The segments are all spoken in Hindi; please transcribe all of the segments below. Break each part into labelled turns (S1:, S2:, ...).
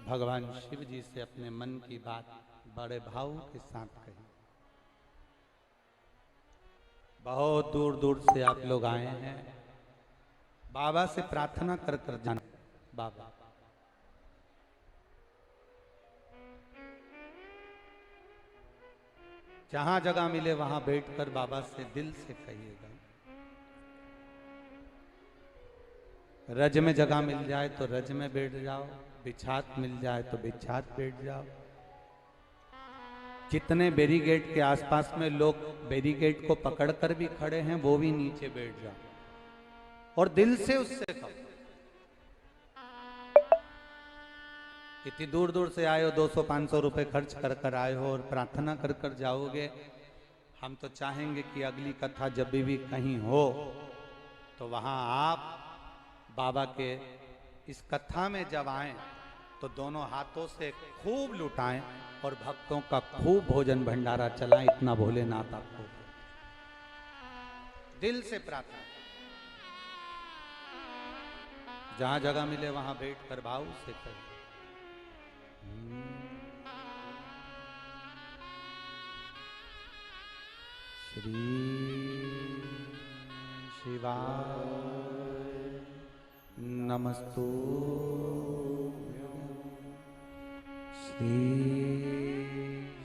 S1: भगवान शिव जी से अपने मन की बात बड़े भाव के साथ कही। बहुत दूर दूर से आप लोग आए हैं, बाबा से प्रार्थना कर कर जाना। बाबा जहां जगह मिले वहां बैठकर बाबा से दिल से कहिएगा। रज में जगह मिल जाए तो रज में बैठ जाओ, बिछात मिल जाए तो बिछात बैठ जाओ। जितने बैरिकेड के आसपास में लोग बैरिकेड को पकड़कर भी खड़े हैं वो भी नीचे बैठ जाओ और दिल से उससे कहो। इतनी दूर दूर से आए हो, 200-500 रुपए खर्च कर कर आए हो और प्रार्थना कर कर जाओगे। हम तो चाहेंगे कि अगली कथा जब भी कहीं हो तो वहां आप बाबा के इस कथा में जब आए तो दोनों हाथों से खूब लुटाएं और भक्तों का खूब भोजन भंडारा चलाएं। इतना भोलेनाथ आपको दिल से प्रार्थना। जहां जगह मिले वहां बैठ कर भाव से करें। श्री शिवाय नमस्तु। श्री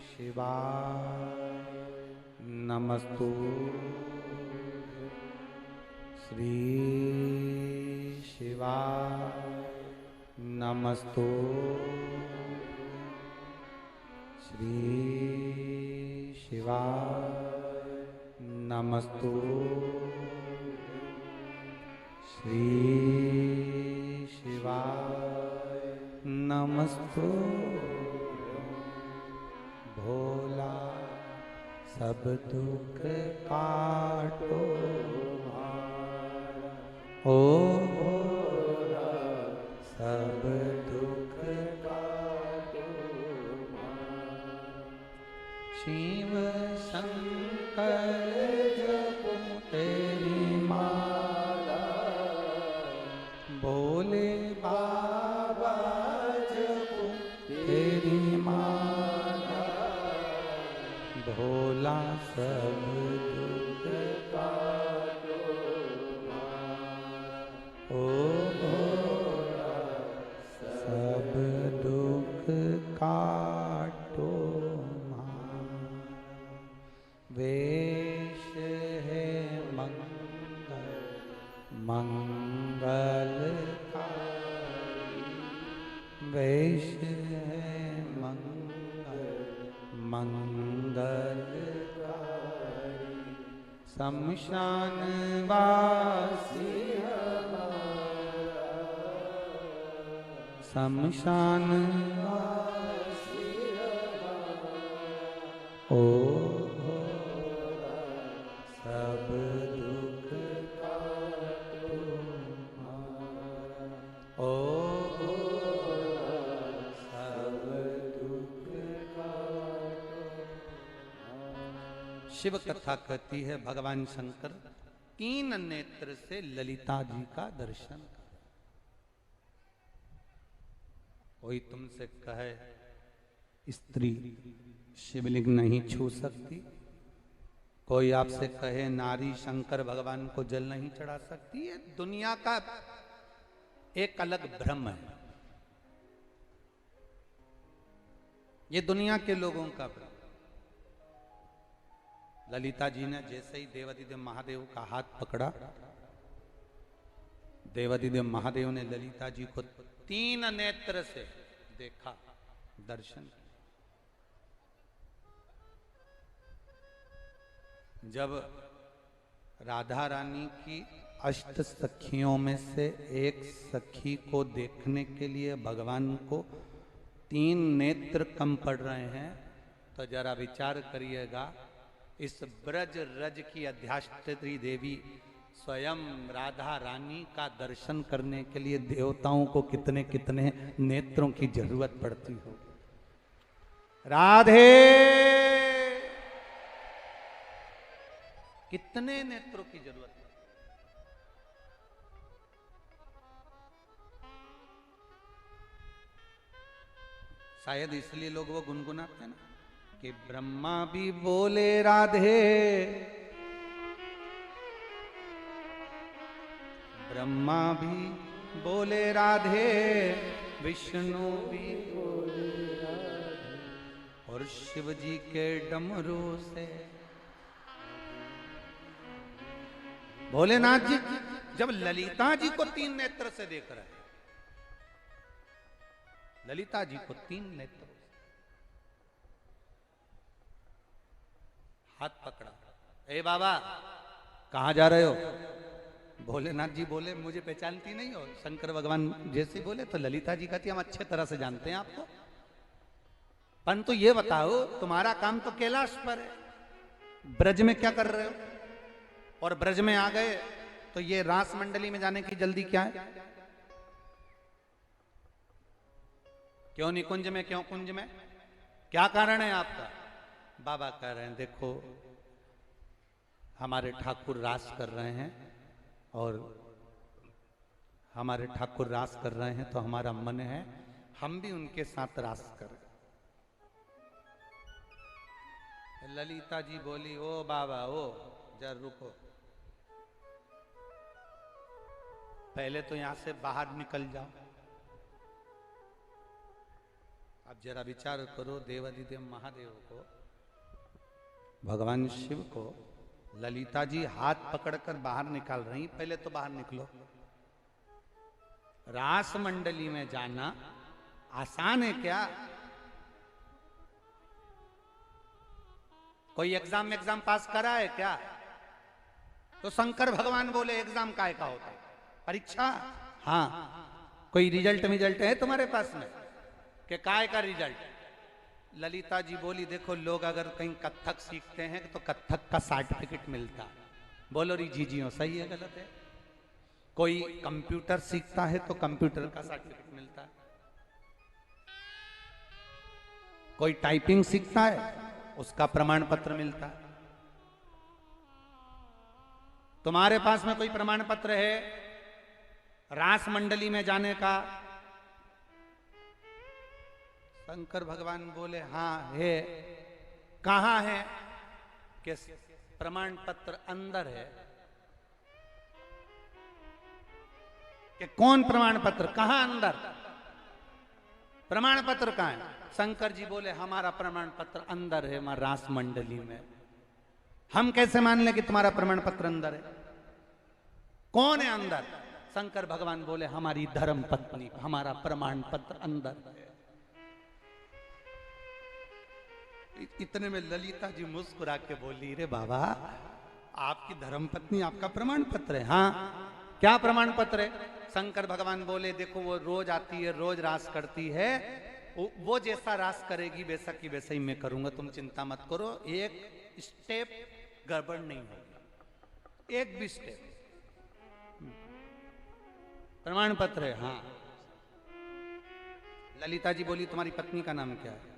S1: शिवाय नमस्तु। श्री शिवाय नमस्तु। श्री शिवाय नमस्तु। श्री शिवाय नमस्तु। भोला सब दुख काटो ओ भोला सब दुख काटो। शिव शंकर जपो तेरी माला, भोले बाबा जपो तेरी माला। भोला सब दुख काटो ओ भोला सब दुख काटो। वेश है मंगल मंगलकारी, वेश है मंगल मंगलकारी। शमशान वासी हमारा, शमशान वासी हमारा। ओ सब दुख काटो हमारा, ओ सब दुख काटो। शिव कथा कहती है भगवान शंकर 3 नेत्र से ललिता जी का दर्शन। कोई तुमसे कहे स्त्री शिवलिंग नहीं छू सकती, कोई आपसे कहे नारी शंकर भगवान को जल नहीं चढ़ा सकती, ये दुनिया का एक अलग भ्रम है। ये दुनिया के लोगों का भ्रम। ललिता जी ने जैसे ही देवादिदेव महादेव का हाथ पकड़ा, देवादिदेव महादेव ने ललिता जी को 3 नेत्र से देखा, दर्शन। जब राधा रानी की 8 सखियों में से एक सखी को देखने के लिए भगवान को 3 नेत्र कम पड़ रहे हैं, तो जरा विचार करिएगा इस ब्रज रज की अधिष्ठात्री देवी स्वयं राधा रानी का दर्शन करने के लिए देवताओं को कितने कितने नेत्रों की जरूरत पड़ती हो। राधे कितने नेत्रों की जरूरत है। शायद इसलिए लोग वो गुनगुनाते हैं ना कि ब्रह्मा भी बोले राधे, ब्रह्मा भी बोले राधे, विष्णु भी बोले राधे, और शिव जी के डमरू से भोलेनाथ जी जब ललिता जी को 3 नेत्र से देख रहे हैं, ललिता जी को 3 नेत्र, हाथ पकड़ा, ए बाबा कहां जा रहे हो? भोलेनाथ जी बोले मुझे पहचानती नहीं हो? शंकर भगवान जैसे बोले तो ललिता जी कहती हम अच्छे तरह से जानते हैं आपको, परंतु ये बताओ तुम्हारा काम तो कैलाश पर है, ब्रज में क्या कर रहे हो? और ब्रज में आ गए तो ये रास मंडली में जाने की जल्दी क्या है? क्यों निकुंज में, क्यों कुंज में, क्या कारण है आपका? बाबा कह रहे हैं देखो हमारे ठाकुर रास कर रहे हैं, और हमारे ठाकुर रास कर रहे हैं तो हमारा मन है हम भी उनके साथ रास करें। ललिता जी बोली ओ बाबा ओ जरा रुको, पहले तो यहां से बाहर निकल जाओ। अब जरा विचार करो, देवाधिदेव महादेव को, भगवान शिव को ललिता जी हाथ पकड़कर बाहर निकाल रही, पहले तो बाहर निकलो। रास मंडली में जाना आसान है क्या? कोई एग्जाम पास करा है क्या? तो शंकर भगवान बोले एग्जाम काय का होता है? परीक्षा। हाँ, कोई रिजल्ट है तुम्हारे पास में कि काय का रिजल्ट? ललिता जी बोली देखो लोग अगर कहीं कथक सीखते हैं तो कथक का सर्टिफिकेट मिलता है। बोलो री जीजियो सही है गलत है? कोई कंप्यूटर सीखता है तो कंप्यूटर का सर्टिफिकेट मिलता है, कोई टाइपिंग सीखता है उसका प्रमाण पत्र मिलता है। तुम्हारे पास में कोई प्रमाण पत्र है रास मंडली में जाने का? शंकर भगवान बोले हाँ है। कहां है? कि प्रमाण पत्र अंदर है। कि कौन प्रमाण पत्र? कहां अंदर? प्रमाण पत्र कहां है? शंकर जी बोले हमारा प्रमाण पत्र अंदर है हमारा रास मंडली में। हम कैसे मान ले कि तुम्हारा प्रमाण पत्र अंदर है? कौन है अंदर? शंकर भगवान बोले हमारी धर्म पत्नी, हमारा प्रमाण पत्र अंदर है। इतने में ललिता जी मुस्कुरा के बोली रे बाबा आपकी धर्म पत्नी आपका प्रमाण पत्र है? हाँ, क्या प्रमाण पत्र है? शंकर भगवान बोले देखो वो रोज आती है, रोज रास करती है, वो जैसा रास करेगी वैसा की वैसा ही मैं करूंगा, तुम चिंता मत करो, एक स्टेप गड़बड़ नहीं होगी, एक भी स्टेप। प्रमाण पत्र है। हाँ। ललिता जी बोली तुम्हारी पत्नी का नाम क्या है?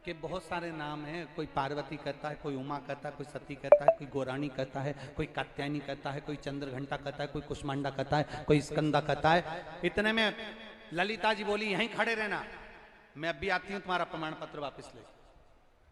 S1: कि बहुत सारे नाम हैं, कोई पार्वती कहता है, कोई उमा कहता है, कोई सती कहता है, कोई गोरानी कहता है, कोई कात्यायनी कहता है, कोई चंद्रघंटा कहता है, कोई कुष्मांडा कहता है, कोई स्कंदा कहता है। इतने में ललिता जी बोली यहीं खड़े रहना, मैं अभी आती हूँ तुम्हारा प्रमाण पत्र वापस ले।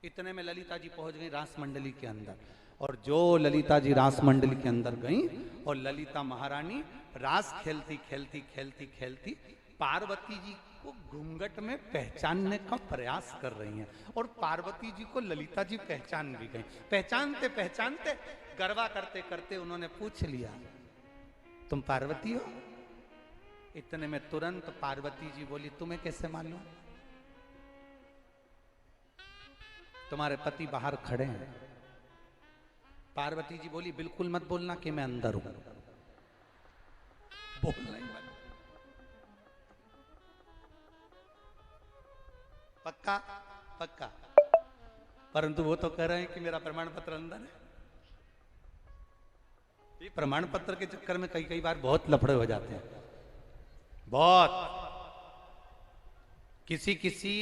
S1: इतने में ललिता जी पहुंच गई रास मंडली के अंदर, और जो ललिता जी रास मंडली के अंदर गई और ललिता महारानी रास खेलती खेलती खेलती खेलती पार्वती जी को घूंघट में पहचानने का प्रयास कर रही हैं, और पार्वती जी को ललिता जी पहचान भी गई। पहचानते पहचानते गरबा करते करते उन्होंने पूछ लिया तुम पार्वती हो? इतने में तुरंत पार्वती जी बोली तुम्हें कैसे मालूम? तुम्हारे पति बाहर खड़े हैं। पार्वती जी बोली बिल्कुल मत बोलना कि मैं अंदर हूं, बोलना ही मत। पक्का? पक्का। परंतु वो तो कह रहे हैं कि मेरा प्रमाण पत्र अंदर है। ये प्रमाण पत्र के चक्कर में कई कई बार बहुत लफड़े हो जाते हैं, बहुत। किसी किसी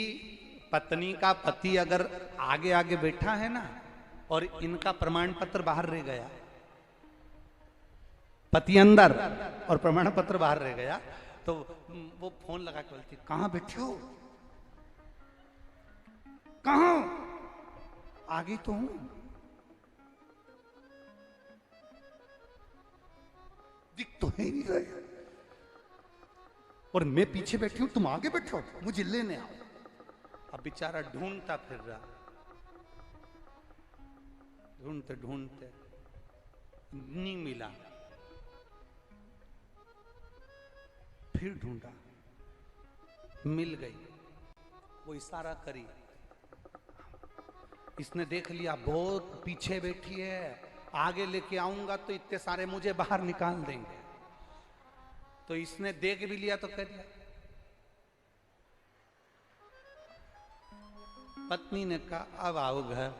S1: पत्नी का पति अगर आगे आगे बैठा है ना, और इनका प्रमाण पत्र बाहर रह गया, पति अंदर और प्रमाण पत्र बाहर रह गया, तो वो फोन लगा के बोलती कहां बैठे हो? कहां? आगे तो हूं, दिख तो है नहीं रहे, और मैं पीछे बैठी हूं, तुम आगे बैठे हो, मुझे लेने आओ। अब बेचारा ढूंढता फिर रहा, ढूंढते ढूंढते नहीं मिला, फिर ढूंढा, मिल गई। वो इशारा करी, इसने देख लिया बहुत पीछे बैठी है, आगे लेके आऊंगा तो इतने सारे मुझे बाहर निकाल देंगे। तो इसने देख भी लिया तो कह दिया। पत्नी ने कहा अब आओ घर,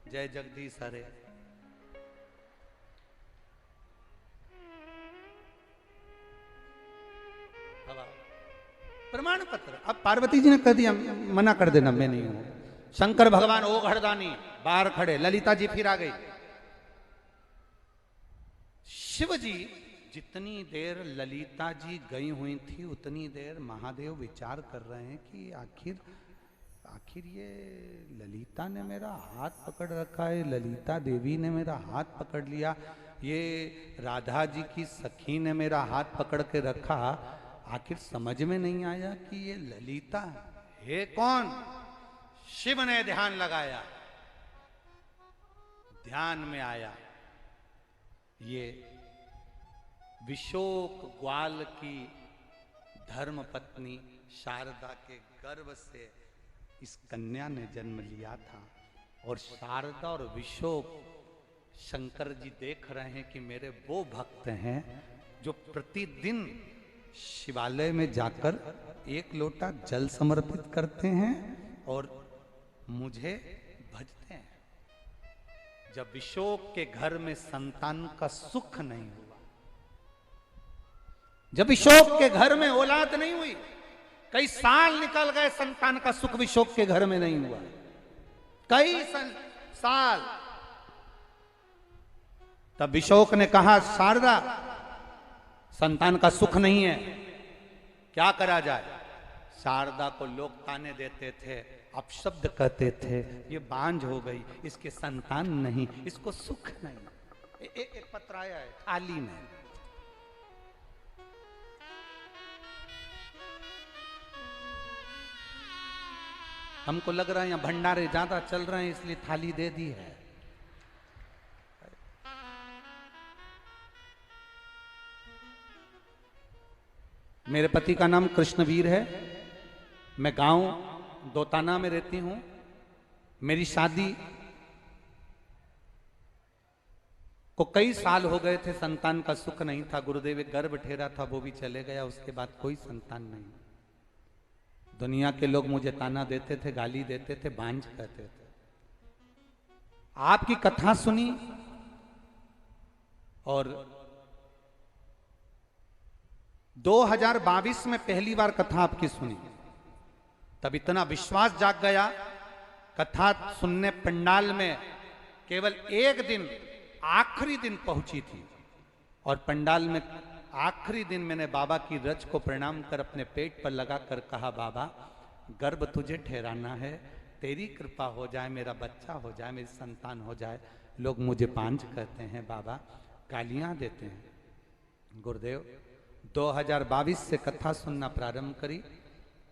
S1: जय जगदीश हरे। प्रमाण पत्र। अब पार्वती जी ने कह दिया मना कर देना, मैं नहीं हूं। शंकर भगवान ओ घरदानी बाहर खड़े, ललिता जी फिर आ गई। शिव जी जितनी देर ललिता जी गई हुई थी उतनी देर महादेव विचार कर रहे हैं कि आखिर ये ललिता ने मेरा हाथ पकड़ रखा है, ललिता देवी ने मेरा हाथ पकड़ लिया, ये राधा जी की सखी ने मेरा हाथ पकड़ के रखा, आखिर समझ में नहीं आया कि ये ललिता है कौन। शिव ने ध्यान लगाया, ध्यान में आया ये विशोक ग्वाल की धर्म पत्नी शारदा के गर्भ से इस कन्या ने जन्म लिया था। और शारदा और विशोक शंकर जी देख रहे हैं कि मेरे वो भक्त हैं जो प्रतिदिन शिवालय में जाकर एक लोटा जल समर्पित करते हैं और मुझे भजते हैं। जब विशोक के घर में संतान का सुख नहीं हुआ, जब विशोक के घर में औलाद नहीं हुई, कई साल निकल गए, संतान का सुख विशोक के घर में नहीं हुआ, कई साल। तब विशोक ने कहा शारदा संतान का सुख नहीं है, क्या करा जाए। शारदा को लोग ताने देते थे, अपशब्द कहते थे, ये बांझ हो गई, इसके संतान नहीं, इसको सुख नहीं। एक पत्र आया है थाली में, हमको लग रहा है यहाँ भंडारे ज्यादा चल रहे हैं इसलिए थाली दे दी है। मेरे पति का नाम कृष्णवीर है, मैं गांव दोताना में रहती हूं। मेरी शादी को कई साल हो गए थे, संतान का सुख नहीं था। गुरुदेव एक गर्भ ठहरा था, वो भी चले गया, उसके बाद कोई संतान नहीं। दुनिया के लोग मुझे ताना देते थे, गाली देते थे, बांझ कहते थे। आपकी कथा सुनी और 2022 में पहली बार कथा आपकी सुनी, तब इतना विश्वास जाग गया। कथा सुनने पंडाल में केवल एक दिन, आखिरी दिन पहुंची थी, और पंडाल में आखिरी दिन मैंने बाबा की रज को प्रणाम कर अपने पेट पर लगाकर कहा, बाबा गर्भ तुझे ठहराना है, तेरी कृपा हो जाए, मेरा बच्चा हो जाए, मेरी संतान हो जाए। लोग मुझे बांझ कहते हैं, बाबा गालियां देते हैं। गुरुदेव 2022 से कथा सुनना प्रारंभ करी,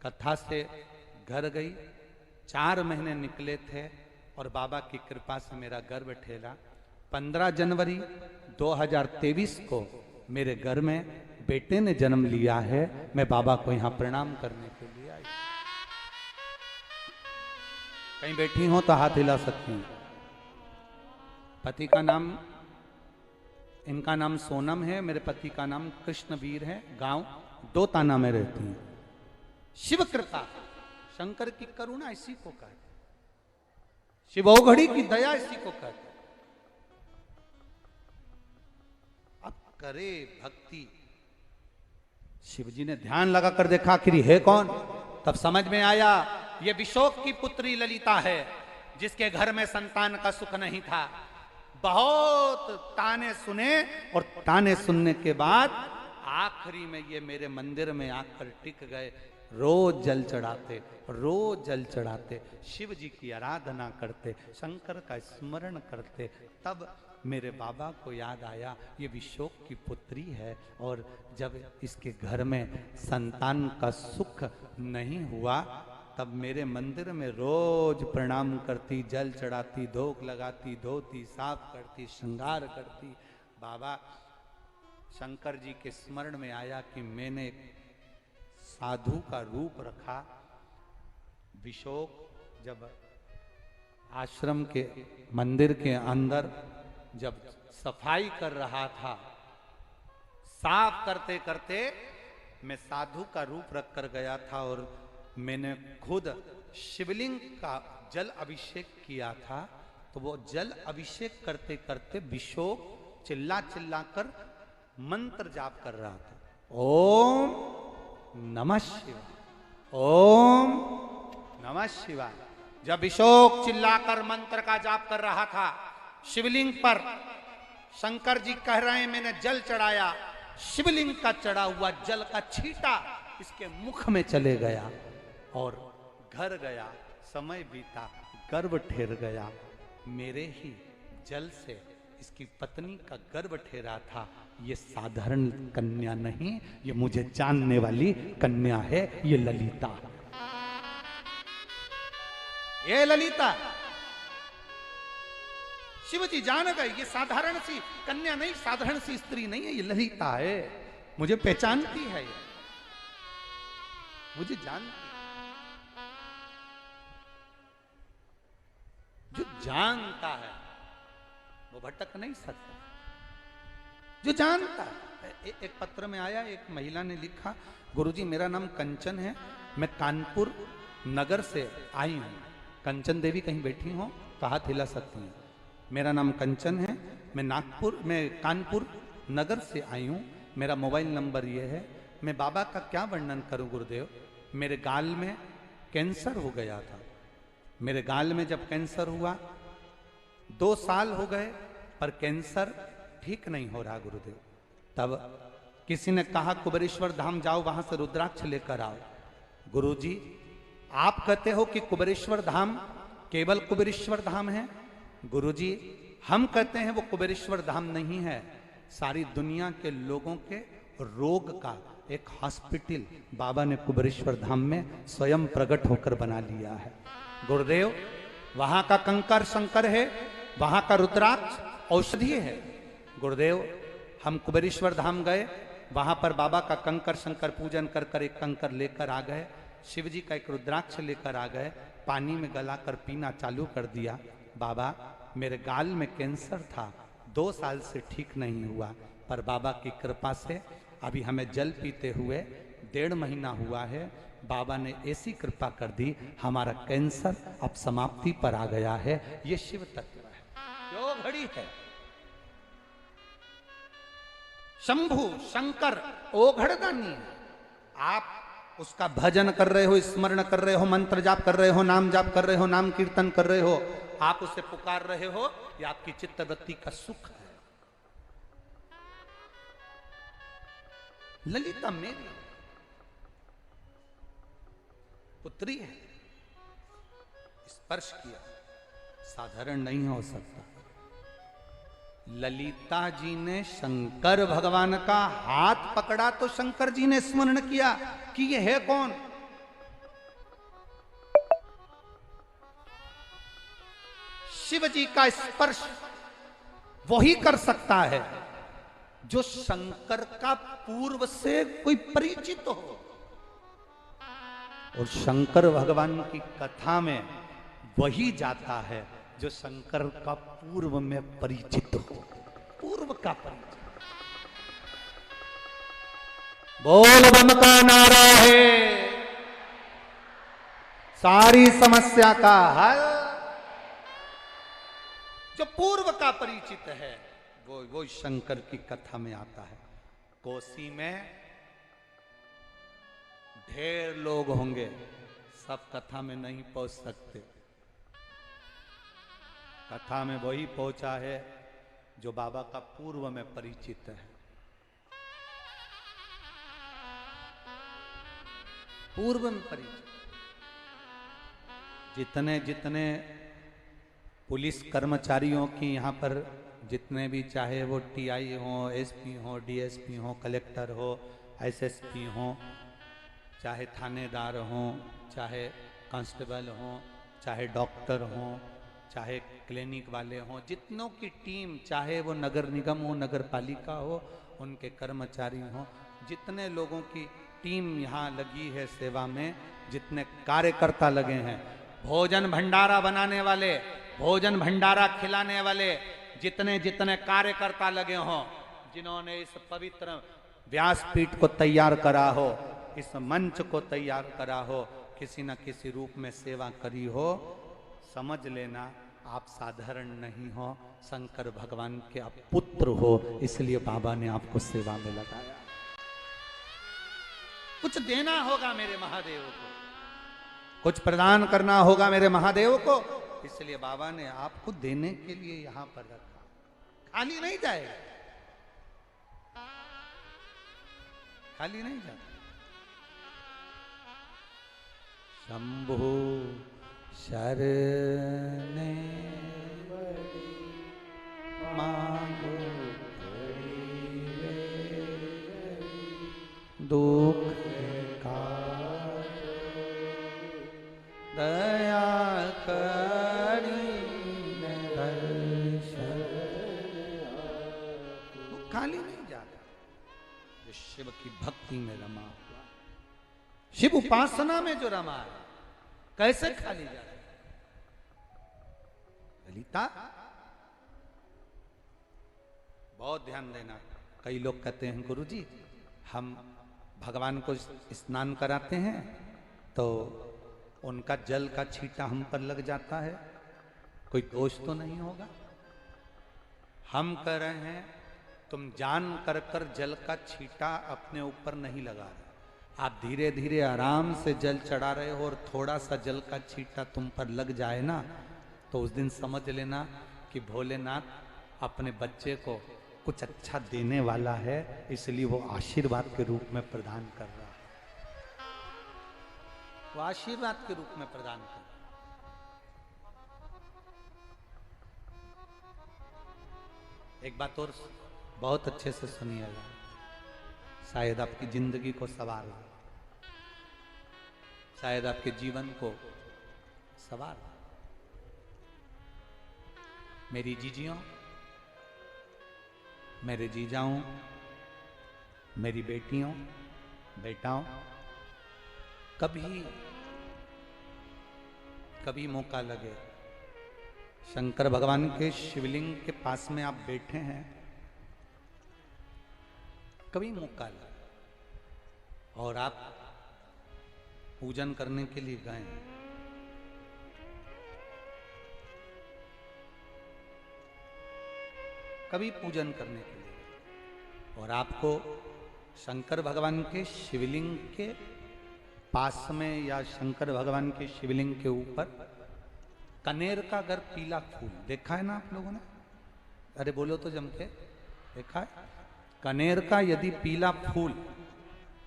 S1: कथा से घर गई, 4 महीने निकले थे और बाबा की कृपा से मेरा गर्भ ठेला। 15 जनवरी 2023 को मेरे घर में बेटे ने जन्म लिया है। मैं बाबा को यहाँ प्रणाम करने के लिए आई। कहीं बैठी हो तो हाथ हिला सकती हूँ। पति का नाम, इनका नाम सोनम है, मेरे पति का नाम कृष्णवीर है, गांव दोताना में रहती हूँ। शिव कृपा, शंकर की करुणा इसी को कहते, शिवौघड़ी की दया इसी को कहते। अब करे भक्ति, शिव जी ने ध्यान लगाकर देखा आखिर है कौन। तब समझ में आया ये विशोक की पुत्री ललिता है, जिसके घर में संतान का सुख नहीं था। बहुत ताने सुने और ताने सुनने के बाद आखिरी में ये मेरे मंदिर में आकर टिक गए, रोज जल चढ़ाते, रोज जल चढ़ाते, शिव जी की आराधना करते, शंकर का स्मरण करते। तब मेरे बाबा को याद आया ये विशोक की पुत्री है, और जब इसके घर में संतान का सुख नहीं हुआ तब मेरे मंदिर में रोज प्रणाम करती, जल चढ़ाती, धोक लगाती, धोती, साफ करती, श्रृंगार करती। बाबा शंकर जी के स्मरण में आया कि मैंने साधु का रूप रखा। विशोक जब आश्रम के मंदिर के अंदर जब सफाई कर रहा था, साफ करते करते मैं साधु का रूप रख कर गया था और मैंने खुद शिवलिंग का जल अभिषेक किया था। तो वो जल अभिषेक करते करते विशोक चिल्ला चिल्ला कर मंत्र जाप कर रहा था। ओम नमः शिवाय, ओम नमः शिवाय। जब विशोक चिल्लाकर मंत्र का जाप कर रहा था, शिवलिंग पर शंकर जी कह रहे हैं मैंने जल चढ़ाया, शिवलिंग का चढ़ा हुआ जल का छींटा इसके मुख में चले गया और घर गया। समय बीता, गर्भ ठेर गया। मेरे ही जल से इसकी पत्नी का गर्भ ठेरा था। ये साधारण कन्या नहीं, ये मुझे जानने वाली कन्या है, ये ललिता, ये ललिता। शिवजी जान गए ये साधारण सी कन्या नहीं, साधारण सी स्त्री नहीं है, ये ललिता है। मुझे पहचानती है, ये मुझे जानती। जो जानता है वो भटक नहीं सकता, जो जानता है। एक पत्र में आया, एक महिला ने लिखा, गुरुजी मेरा नाम कंचन है, मैं कानपुर नगर से आई हूं। कंचन देवी कहीं बैठी हो तो हाथ हिला सकती हैं। मेरा नाम कंचन है, मैं कानपुर नगर से आई हूँ, मेरा मोबाइल नंबर ये है। मैं बाबा का क्या वर्णन करूं गुरुदेव, मेरे गाल में कैंसर हो गया था। मेरे गाल में जब कैंसर हुआ 2 साल हो गए पर कैंसर ठीक नहीं हो रहा गुरुदेव। तब किसी ने कहा कुबेरेश्वर धाम जाओ, वहां से रुद्राक्ष लेकर आओ। गुरुजी आप कहते हो कि कुबेरेश्वर धाम केवल कुबेरेश्वर धाम है। गुरुजी हम कहते हैं वो कुबेरेश्वर धाम नहीं है, सारी दुनिया के लोगों के रोग का एक हॉस्पिटल बाबा ने कुबेरेश्वर धाम में स्वयं प्रकट होकर बना लिया है। गुरुदेव वहां का कंकर शंकर है, वहां का रुद्राक्ष औषधि है। गुरुदेव हम कुबेरेश्वर धाम गए, वहां पर बाबा का कंकर शंकर पूजन कर कर एक कंकर लेकर आ गए, शिव जी का एक रुद्राक्ष लेकर आ गए, पानी में गलाकर पीना चालू कर दिया। बाबा मेरे गाल में कैंसर था, 2 साल से ठीक नहीं हुआ, पर बाबा की कृपा से अभी हमें जल पीते हुए 1.5 महीना हुआ है। बाबा ने ऐसी कृपा कर दी, हमारा कैंसर अब समाप्ति पर आ गया है। ये शिव तत्व है, जो घड़ी है। शंभु शंकर ओघड़दानी है। आप उसका भजन कर रहे हो, स्मरण कर रहे हो, मंत्र जाप कर रहे हो, नाम जाप कर रहे हो, नाम कीर्तन कर रहे हो, आप उसे पुकार रहे हो, यह आपकी चित्तवृत्ति का सुख है। ललिता मेरी पुत्री है, स्पर्श किया, साधारण नहीं हो सकता। ललिता जी ने शंकर भगवान का हाथ पकड़ा तो शंकर जी ने स्मरण किया कि ये है कौन। शिव जी का स्पर्श वही कर सकता है जो शंकर का पूर्व से कोई परिचित हो। और शंकर भगवान की कथा में वही जाता है जो शंकर का पूर्व में परिचित हो, पूर्व का परिचित। बोल बम का नारा है, सारी समस्या का हल। जो पूर्व का परिचित है वो शंकर की कथा में आता है। कोसी में ढेर लोग होंगे, सब कथा में नहीं पहुंच सकते। कथा में वही पहुंचा है जो बाबा का पूर्व में परिचित है। पूर्व में परिचय। जितने जितने पुलिस कर्मचारियों की यहाँ पर जितने भी, चाहे वो टीआई हो, एसपी हो, डीएसपी हो, कलेक्टर हो, एसएसपी हो, चाहे थानेदार हो, चाहे कांस्टेबल हो, चाहे डॉक्टर हो, चाहे क्लिनिक वाले हों, जितनों की टीम, चाहे वो नगर निगम हो, नगर पालिका हो, उनके कर्मचारी हों, जितने लोगों की टीम यहाँ लगी है सेवा में, जितने कार्यकर्ता लगे हैं, भोजन भंडारा बनाने वाले, भोजन भंडारा खिलाने वाले, जितने जितने कार्यकर्ता लगे हों, जिन्होंने इस पवित्र व्यासपीठ को तैयार करा हो, इस मंच को तैयार करा हो, किसी न किसी रूप में सेवा करी हो, समझ लेना आप साधारण नहीं हो, शंकर भगवान के आप पुत्र हो, इसलिए बाबा ने आपको सेवा में लगाया। कुछ देना होगा मेरे महादेव को, कुछ प्रदान करना होगा मेरे महादेव को, इसलिए बाबा ने आपको देने के लिए यहां पर रखा। खाली नहीं जाएगा, खाली नहीं जाता। शंभु शरणे मांगो दुख का दया करी दर्शन। वो खाली नहीं जाता, जो शिव की भक्ति में रमा हुआ, शिव उपासना में जो रमा है, कैसे खाली जा रहा है? ललिता, बहुत ध्यान देना। कई लोग कहते हैं गुरुजी हम भगवान को स्नान कराते हैं तो उनका जल का छींटा हम पर लग जाता है, कोई दोष तो नहीं होगा? हम कह रहे हैं तुम जान कर कर जल का छींटा अपने ऊपर नहीं लगा रहे, आप धीरे धीरे आराम से जल चढ़ा रहे हो, और थोड़ा सा जल का छींटा तुम पर लग जाए ना, तो उस दिन समझ लेना कि भोलेनाथ अपने बच्चे को कुछ अच्छा देने वाला है, इसलिए वो आशीर्वाद के रूप में प्रदान कर रहा है। वो आशीर्वाद के रूप में प्रदान कर रहा है। एक बात और बहुत अच्छे से सुनिएगा, शायद आपकी जिंदगी को सवार, शायद आपके जीवन को सवार। मेरी जीजियों, मेरे जीजाओं, मेरी बेटियों, बेटाओं, कभी कभी मौका लगे, शंकर भगवान के शिवलिंग के पास में आप बैठे हैं, कभी मौका लगे और आप पूजन करने के लिए गए, कभी पूजन करने के लिए, और आपको शंकर भगवान के शिवलिंग के पास में या शंकर भगवान के शिवलिंग के ऊपर कनेर का अगर पीला फूल देखा है ना आप लोगों ने? अरे बोलो तो जम के, देखा है? कनेर का यदि पीला फूल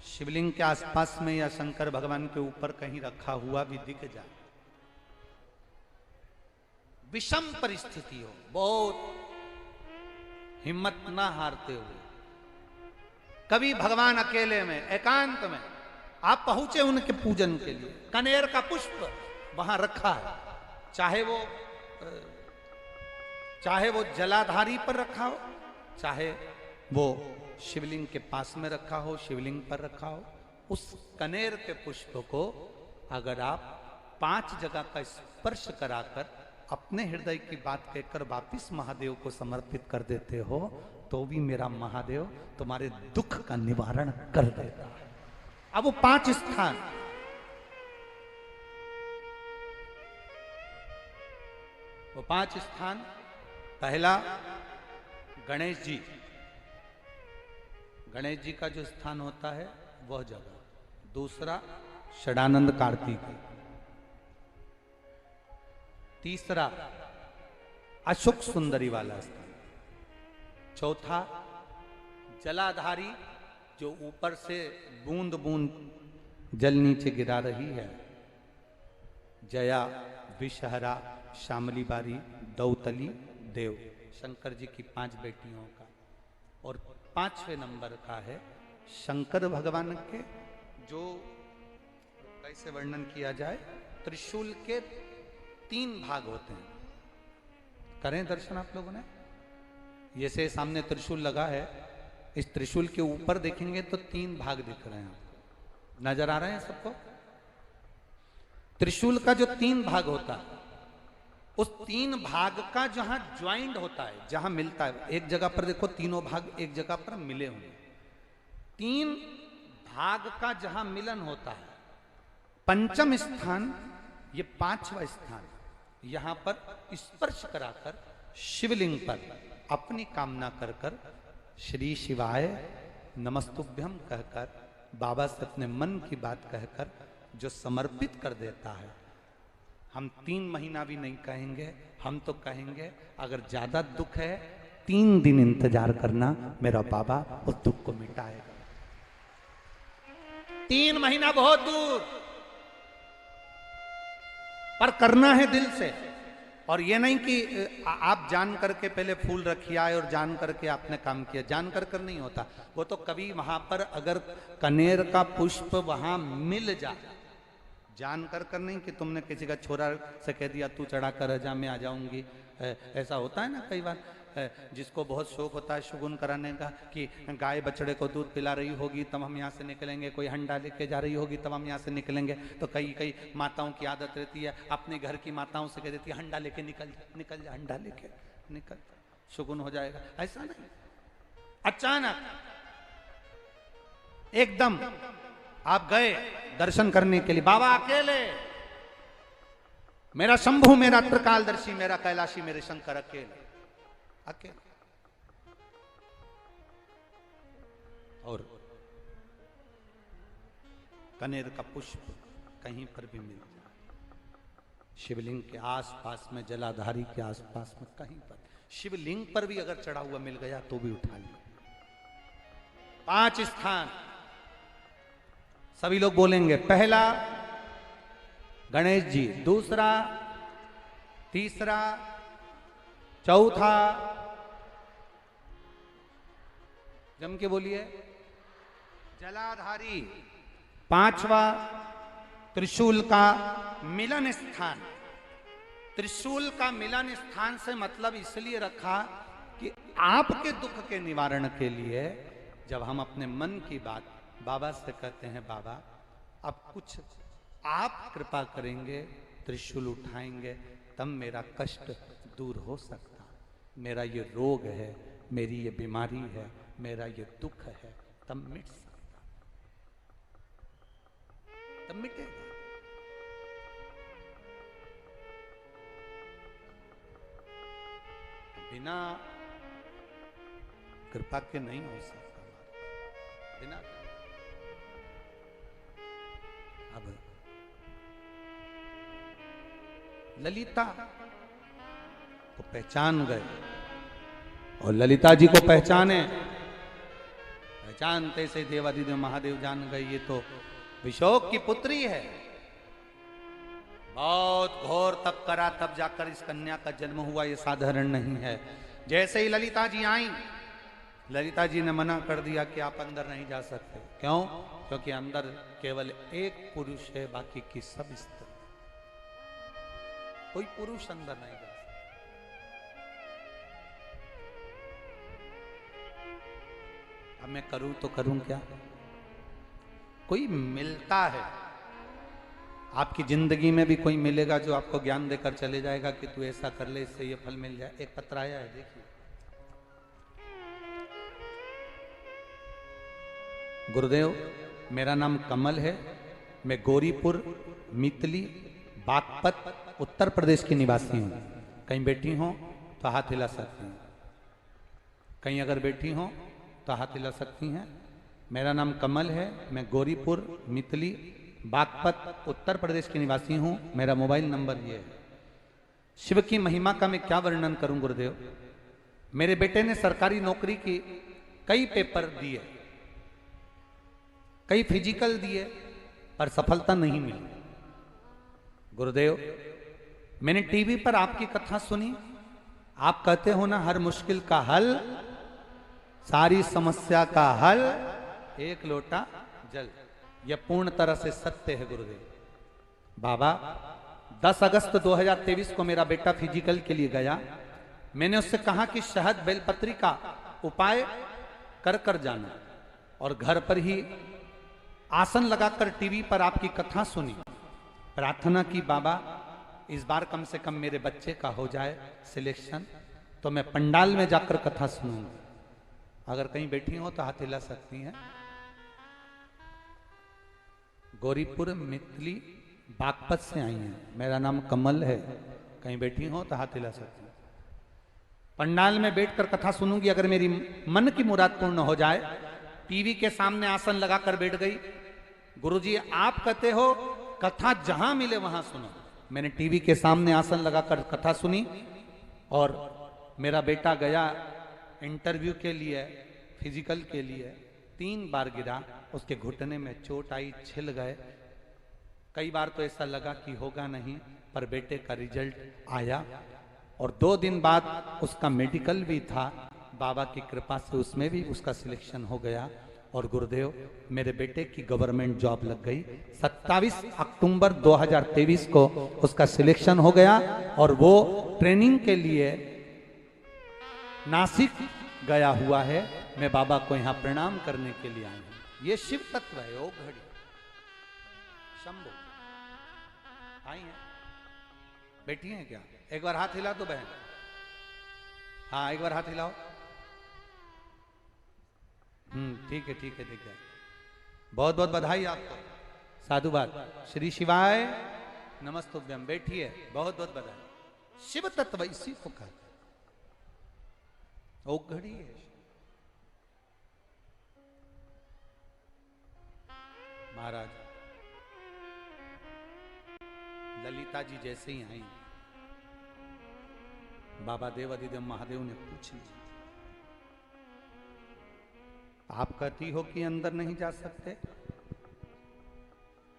S1: शिवलिंग के आसपास में या शंकर भगवान के ऊपर कहीं रखा हुआ भी दिख जाए, विषम परिस्थिति हो, बहुत हिम्मत ना हारते हुए, कभी भगवान अकेले में एकांत में आप पहुंचे उनके पूजन के लिए, कनेर का पुष्प वहां रखा है, चाहे वो जलाधारी पर रखा हो, चाहे वो शिवलिंग के पास में रखा हो, शिवलिंग पर रखा हो, उस कनेर के पुष्प को अगर आप 5 जगह का स्पर्श कराकर अपने हृदय की बात कहकर वापिस महादेव को समर्पित कर देते हो, तो भी मेरा महादेव तुम्हारे दुख का निवारण कर देता है। अब वो 5 स्थान, वो 5 स्थान, पहला गणेश जी, गणेश जी का जो स्थान होता है वह जगह, दूसरा षडानंद कार्तिक, तीसरा अशोक सुंदरी वाला स्थान, चौथा जलाधारी जो ऊपर से बूंद बूंद जल नीचे गिरा रही है। जया, विषहरा, श्यामली बारी, दौतली, देव, शंकर जी की 5 बेटियों का। और 5वें नंबर का है शंकर भगवान के, जो कैसे वर्णन किया जाए, त्रिशूल के 3 भाग होते हैं। करें दर्शन आप लोगों ने? ये से सामने त्रिशूल लगा है, इस त्रिशूल के ऊपर देखेंगे तो 3 भाग दिख रहे हैं आपको, नजर आ रहे हैं सबको? त्रिशूल का जो 3 भाग होता है, उस 3 भाग का जहां ज्वाइंट होता है, जहां मिलता है, एक जगह पर देखो तीनों भाग एक जगह पर मिले हुए, 3 भाग का जहां मिलन होता है, पंचम स्थान, ये 5वां स्थान, यहां पर स्पर्श कराकर शिवलिंग पर अपनी कामना कर कर श्री शिवाय नमस्तुभ्यम कहकर बाबा से अपने मन की बात कहकर जो समर्पित कर देता है, हम 3 महीना भी नहीं कहेंगे, हम तो कहेंगे अगर ज्यादा दुख है 3 दिन इंतजार करना, मेरा बाबा उस दुख को मिटाएगा। 3 महीना बहुत दूर, पर करना है दिल से। और ये नहीं कि आप जान करके पहले फूल रखिए आए और जान करके आपने काम किया, जान कर नहीं होता। वो तो कभी वहां पर अगर कनेर का पुष्प वहां मिल जाए, जान कर नहीं कि तुमने किसी का छोरा से कह दिया तू चढ़ा कर जा मैं आ जाऊंगी, ऐसा होता है ना कई बार, जिसको बहुत शौक होता है शगुन कराने का कि गाय बछड़े को दूध पिला रही होगी तब हम यहाँ से निकलेंगे, कोई हंडा लेके जा रही होगी तब हम यहाँ से निकलेंगे। तो कई माताओं की आदत रहती है, अपने घर की माताओं से कह देती है हंडा लेके निकल जा, हंडा लेके निकल, शगुन हो जाएगा। ऐसा नहीं, अचानक एकदम आप गए दर्शन करने के लिए, बाबा अकेले, मेरा शंभु, मेरा त्रिकालदर्शी, मेरा कैलाशी, मेरे शंकर अकेले। और कनेर का पुष्प कहीं पर भी मिल जाए, शिवलिंग के आसपास में, जलाधारी के आसपास में कहीं पर, शिवलिंग पर भी अगर चढ़ा हुआ मिल गया तो भी उठा लिया। 5 स्थान सभी लोग बोलेंगे, पहला गणेश जी, दूसरा, तीसरा, चौथा, जम के बोलिए, जलाधारी, 5वां त्रिशूल का मिलन स्थान। त्रिशूल का मिलन स्थान से मतलब इसलिए रखा कि आपके दुख के निवारण के लिए जब हम अपने मन की बात बाबा से कहते हैं, बाबा अब कुछ आप कृपा करेंगे, त्रिशूल उठाएंगे तब मेरा कष्ट दूर हो सकता, मेरा ये रोग है, मेरी ये बीमारी है, मेरा ये दुख है, तब मिट सकता, तब मिटेगा। बिना कृपा के नहीं हो सकता, बिना। अब ललिता को पहचान गए, और ललिता जी को पहचाने, पहचानते से देवादिदेव महादेव जान गए ये तो विशोक की पुत्री है। बहुत घोर तप करा तब जाकर इस कन्या का जन्म हुआ, ये साधारण नहीं है। जैसे ही ललिता जी आई, ललिता जी ने मना कर दिया कि आप अंदर नहीं जा सकते। क्यों? क्योंकि अंदर केवल एक पुरुष है, बाकी की सब स्त्री, कोई पुरुष अंदर नहीं जा सकता। अब मैं करूं तो करूं क्या? कोई मिलता है आपकी जिंदगी में भी, कोई मिलेगा जो आपको ज्ञान देकर चले जाएगा कि तू ऐसा कर ले, इससे ये फल मिल जाए। एक पत्र आया है, देखिए, गुरुदेव मेरा नाम कमल है, मैं गौरीपुर मितली बागपत उत्तर प्रदेश की निवासी हूँ। कहीं बैठी हो तो हाथ हिला सकती हैं, कहीं अगर बैठी हो तो हाथ हिला सकती हैं। मेरा नाम कमल है, मैं गौरीपुर मितली बागपत उत्तर प्रदेश की निवासी हूँ। मेरा मोबाइल नंबर ये है। शिव की महिमा का मैं क्या वर्णन करूं गुरुदेव। मेरे बेटे ने सरकारी नौकरी की कई पेपर दिए, कई फिजिकल दिए, पर सफलता नहीं मिली। गुरुदेव, मैंने टीवी पर आपकी कथा सुनी, आप कहते हो ना हर मुश्किल का हल, सारी समस्या का हल एक लोटा जल। यह पूर्ण तरह से सत्य है गुरुदेव। बाबा, 10 अगस्त 2023 को मेरा बेटा फिजिकल के लिए गया। मैंने उससे कहा कि शहद बेलपत्री का उपाय कर कर जाना, और घर पर ही आसन लगाकर टीवी पर आपकी कथा सुनी। प्रार्थना की, बाबा इस बार कम से कम मेरे बच्चे का हो जाए सिलेक्शन, तो मैं पंडाल में जाकर कथा सुनूंगी। अगर कहीं बैठी हो तो हाथ हिला सकती हैं। गौरीपुर मितली बागपत से आई हैं, मेरा नाम कमल है, कहीं बैठी हो तो हाथ हिला सकती हैं। पंडाल में बैठकर कथा सुनूंगी, अगर मेरी मन की मुराद पूर्ण हो जाए। टीवी के सामने आसन लगाकर बैठ गई। गुरुजी, आप कहते हो कथा जहां मिले वहां सुनो। मैंने टीवी के सामने आसन लगाकर कथा सुनी, और मेरा बेटा गया इंटरव्यू के लिए, फिजिकल के लिए। 3 बार गिरा, उसके घुटने में चोट आई, छिल गए। कई बार तो ऐसा लगा कि होगा नहीं, पर बेटे का रिजल्ट आया, और 2 दिन बाद उसका मेडिकल भी था। बाबा की कृपा से उसमें भी उसका सिलेक्शन हो गया। और गुरुदेव, मेरे बेटे की गवर्नमेंट जॉब लग गई। 27 अक्टूबर 2023 को उसका सिलेक्शन हो गया, और वो ट्रेनिंग के लिए नासिक गया हुआ है। मैं बाबा को यहाँ प्रणाम करने के लिए आई हूँ। ये शिव तत्व है। ओ घड़ी शंभो आई है, बैठी हैं क्या? एक बार हाथ हिला दो बहन। हाँ, एक बार हाथ हिलाओ। ठीक है, ठीक है, ठीक है। बहुत बहुत बधाई आपको, साधुवाद। श्री शिवाय नमस्तुभ्यम। बैठिए, बहुत बहुत बधाई। शिव तत्व इसी को कहते हैं। ओ घड़ी है। महाराज ललिता जी जैसे ही आई, बाबा देवाधिदेव महादेव ने पूछ लिया, आप कहती हो कि अंदर नहीं जा सकते,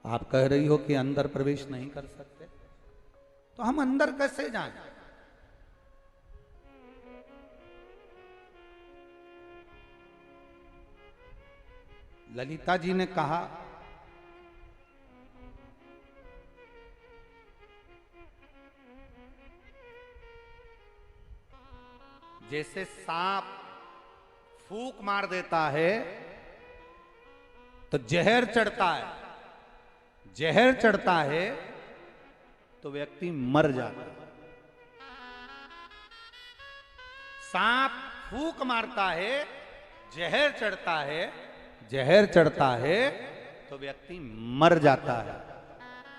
S1: आप कह रही हो कि अंदर प्रवेश नहीं कर सकते, तो हम अंदर कैसे जाएं? ललिता जी ने कहा, जैसे सांप फूंक मार देता है तो जहर चढ़ता है, जहर चढ़ता है तो व्यक्ति मर जाता है। सांप फूंक मारता है, जहर चढ़ता है, जहर चढ़ता है तो व्यक्ति मर जाता है।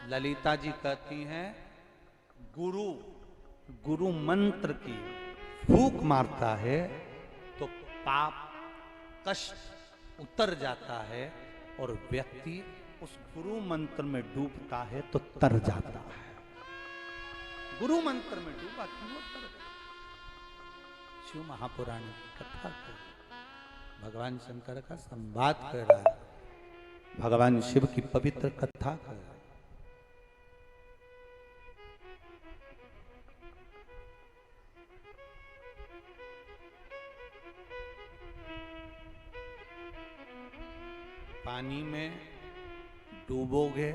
S1: ललिता जी कहती हैं, गुरु गुरु मंत्र की फूंक मारता है तो पाप कष्ट उतर जाता है, और व्यक्ति उस गुरु मंत्र में डूबता है तो तर जाता है। गुरु मंत्र में डूबा क्यों तर गया? शिव महापुराण की कथा कर, भगवान शंकर का संवाद कर रहा है, भगवान शिव की पवित्र कथा कर रहा है। पानी में डूबोगे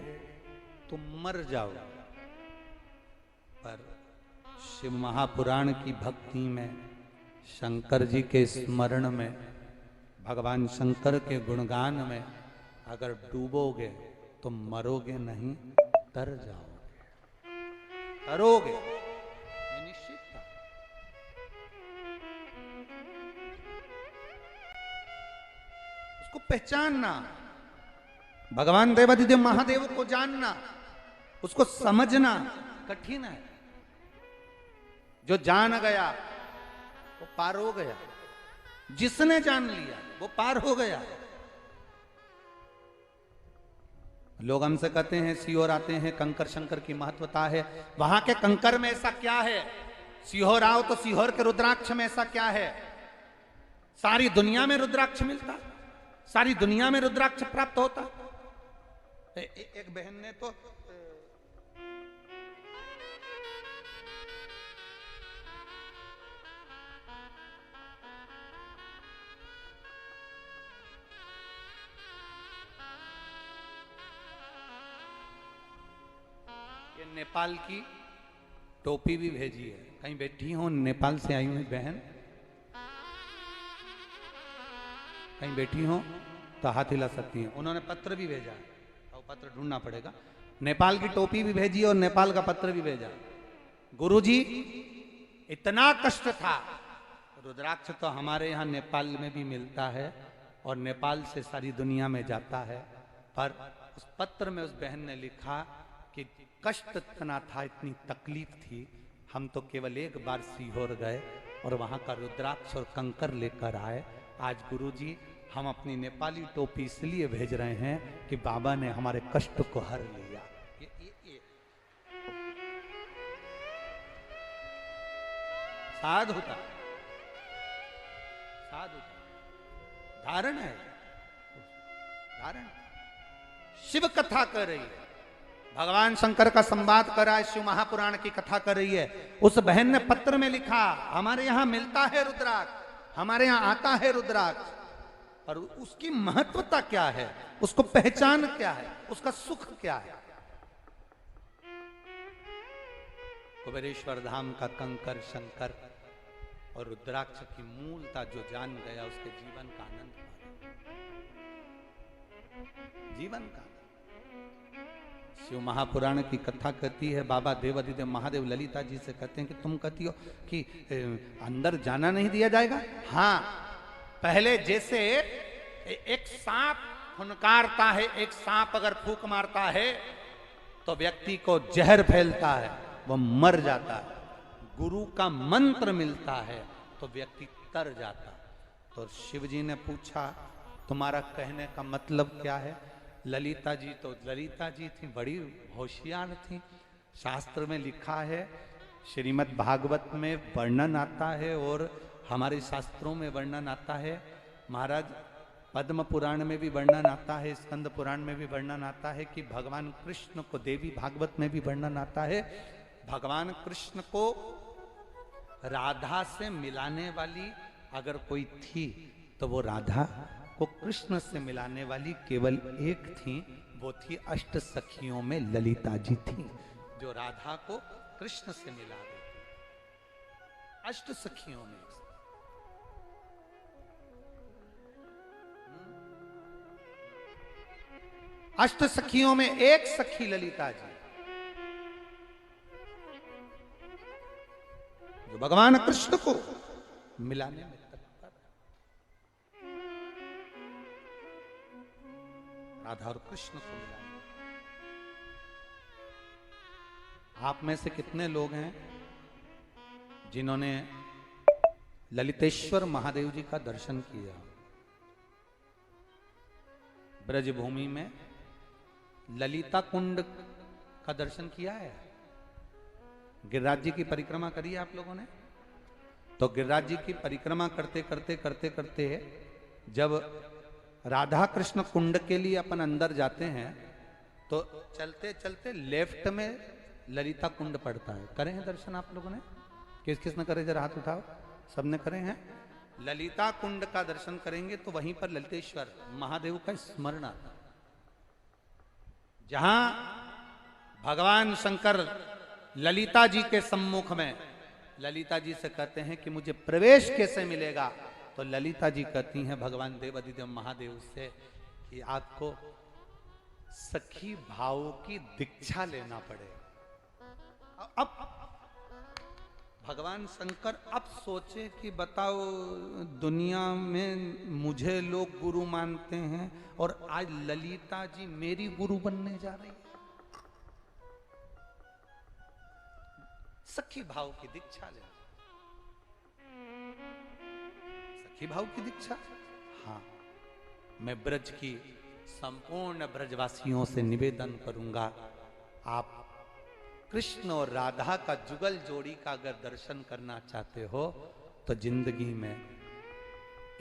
S1: तो मर जाओगे, पर शिव महापुराण की भक्ति में, शंकर जी के स्मरण में, भगवान शंकर के गुणगान में अगर डूबोगे तो मरोगे नहीं, तर जाओगे, तरोगे, ये निश्चित था। उसको पहचानना, भगवान देवाधिदेव महादेव को जानना, उसको समझना कठिन है। जो जान गया वो पार हो गया, जिसने जान लिया वो पार हो गया। लोग हमसे कहते हैं सीहोर आते हैं, कंकर शंकर की महत्वता है। वहां के कंकर में ऐसा क्या है? सीहोर आओ तो सीहोर के रुद्राक्ष में ऐसा क्या है? सारी दुनिया में रुद्राक्ष मिलता, सारी दुनिया में रुद्राक्ष प्राप्त होता। एक बहन ने तो ये नेपाल की टोपी भी भेजी है। कहीं बैठी हो नेपाल से आई हुई बहन, कहीं बैठी हो तो हाथ हिला सकती हैं। उन्होंने पत्र भी भेजा है, और पत्र ढूंढना पड़ेगा। नेपाल की टोपी भी भेजी और नेपाल का पत्र भी भेजा। गुरुजी, इतना कष्ट था। रुद्राक्ष तो हमारे यहाँ नेपाल में भी मिलता है और नेपाल से सारी दुनिया में जाता है, पर उस पत्र में उस बहन ने लिखा कि कष्ट इतना था, इतनी तकलीफ थी, हम तो केवल एक बार सीहोर गए और वहां का रुद्राक्ष और कंकर लेकर आए। आज गुरुजी, हम अपनी नेपाली टोपी इसलिए भेज रहे हैं कि बाबा ने हमारे कष्ट को हर लिया। ये साधुता, साधुता धारण है, धारण। शिव कथा कर रही है, भगवान शंकर का संवाद कर रहा है, शिव महापुराण की कथा कर रही है। उस बहन ने पत्र में लिखा, हमारे यहां मिलता है रुद्राक्ष, हमारे यहां आता है रुद्राक्ष, और उसकी महत्वता क्या है, उसको पहचान क्या है, उसका सुख क्या है। कुबेरेश्वर धाम का कंकर शंकर और रुद्राक्ष की मूलता जो जान गया, उसके जीवन का आनंद, जीवन का। शिव महापुराण की कथा कहती है, बाबा देवाधिदेव महादेव ललिता जी से कहते हैं कि तुम कहती हो कि अंदर जाना नहीं दिया जाएगा। हाँ, पहले जैसे एक सांप फुनकारता है, एक सांप अगर फूंक मारता है तो व्यक्ति को जहर फैलता है, वो मर जाता है। गुरु का मंत्र मिलता है तो व्यक्ति तर जाता। तो शिव जी ने पूछा, तुम्हारा कहने का मतलब क्या है? ललिता जी, तो ललिता जी थी, बड़ी होशियार थी। शास्त्र में लिखा है, श्रीमद् भागवत में वर्णन आता है और हमारे शास्त्रों में वर्णन आता है, महाराज पद्म पुराण में भी वर्णन आता है, स्कंद पुराण में भी वर्णन आता है कि भगवान कृष्ण को, देवी भागवत में भी वर्णन आता है, भगवान कृष्ण को राधा से मिलाने वाली अगर कोई थी तो वो राधा को कृष्ण से मिलाने वाली केवल एक थी, वो थी अष्ट सखियों में ललिता जी थी, जो राधा को कृष्ण से मिला देती। अष्ट सखियों में अष्ट सखियों में एक सखी ललिता जी, जो भगवान कृष्ण को मिलाने में तत्पर। राधा और कृष्ण को मिलाने। आप में से कितने लोग हैं जिन्होंने ललितेश्वर महादेव जी का दर्शन किया? ब्रजभूमि में ललिता कुंड का दर्शन किया है? गिरिराज जी की परिक्रमा करी है आप लोगों ने? तो गिरिराज जी की परिक्रमा करते करते करते करते जब राधा कृष्ण कुंड के लिए अपन अंदर जाते हैं तो चलते चलते लेफ्ट में ललिता कुंड पड़ता है। करे हैं दर्शन आप लोगों ने? किस किस ने करे? जरा हाथ उठाओ। सबने करे हैं? ललिता कुंड का दर्शन करेंगे तो वहीं पर ललितेश्वर महादेव का स्मरण आता है, जहां भगवान शंकर ललिता जी के सम्मुख में ललिता जी से कहते हैं कि मुझे प्रवेश कैसे मिलेगा? तो ललिता जी कहती हैं भगवान देवाधिदेव महादेव से कि आपको सखी भाव की दीक्षा लेना पड़ेगा। अब भगवान शंकर अब सोचे कि बताओ, दुनिया में मुझे लोग गुरु मानते हैं और आज ललिता जी मेरी गुरु बनने जा रही है। सखी भाव की दीक्षा ले, सखी भाव की दीक्षा। हाँ, मैं ब्रज की संपूर्ण ब्रजवासियों से निवेदन करूंगा, आप कृष्ण और राधा का जुगल जोड़ी का अगर दर्शन करना चाहते हो तो जिंदगी में